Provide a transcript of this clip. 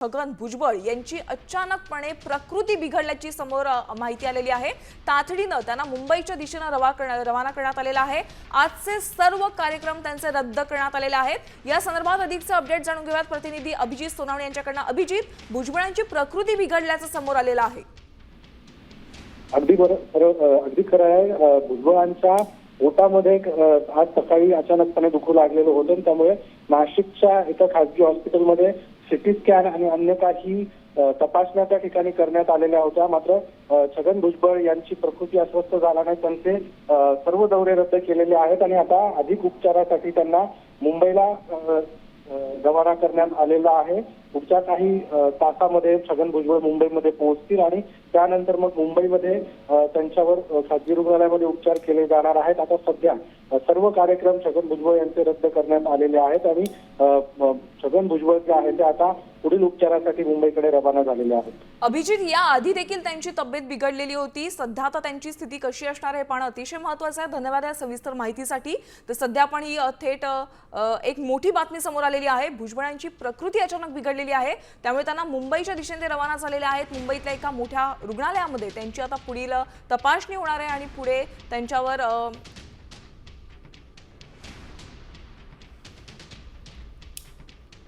छगन भुजबळ यांची अचानकपणे प्रकृती बिघडल्याची समोर माहिती आलेली आहे। तातडीनं त्यांना मुंबईच्या दिशेने रवाना करण्यात आलेला आहे। आजचे सर्व कार्यक्रम त्यांचे रद्द करण्यात आलेले आहेत। या संदर्भात अधिकचे अपडेट जाणून घेऊयात प्रतिनिधी अभिजित सोनावणे यांच्याकडून। अभिजित, भुजबळांची प्रकृती बिघडल्याचं समोर आलेलं आहे। अगदी खरं आहे। भुजबळांच्या पोटामध्ये आज सकाळी अचानकपणे दुखू लागलेलं होतं, त्यामुळे नाशिकच्या एका खासगी हॉस्पिटलमध्ये सिटी स्कॅन आणि अन्य काही तपासण्या त्या ठिकाणी करण्यात आलेल्या होत्या। मात्र छगन भुजबळ यांची प्रकृती अस्वस्थ झाला नाही, त्यांचे सर्व दौरे रद्द केलेले आहेत आणि आता अधिक उपचारासाठी त्यांना मुंबईला रवाना करण्यात आलेला आहे। पुढच्या काही तासामध्ये छगन भुजबळ मुंबईमध्ये पोहोचतील आणि त्यानंतर मग मुंबईमध्ये त्यांच्यावर खासगी रुग्णालयामध्ये उपचार केले जाणार आहेत। आता सध्या सर्व कार्यक्रम छगन भुजबळ यांचे रद्द करण्यात आलेले आहेत आणि छगन भुजबळ जे आहे ते आता पुढील उपचारासाठी मुंबईकडे रवाना झालेले आहेत। अभिजित, या आधी देखील त्यांची तब्येत बिघडलेली होती, सध्या आता त्यांची स्थिती कशी असणार हे पाहणं अतिशय महत्त्वाचं आहे। धन्यवाद या सविस्तर माहितीसाठी। तर सध्या आपण ही थेट एक मोठी बातमी समोर आलेली आहे। भुजबळांची प्रकृती अचानक बिघडलेली आहे, त्यामुळे त्यांना मुंबईच्या दिशेने रवाना झालेले आहेत। मुंबईतल्या एका मोठ्या रुग्णालयामध्ये त्यांची आता पुढील तपासणी होणार आहे आणि पुढे त्यांच्यावर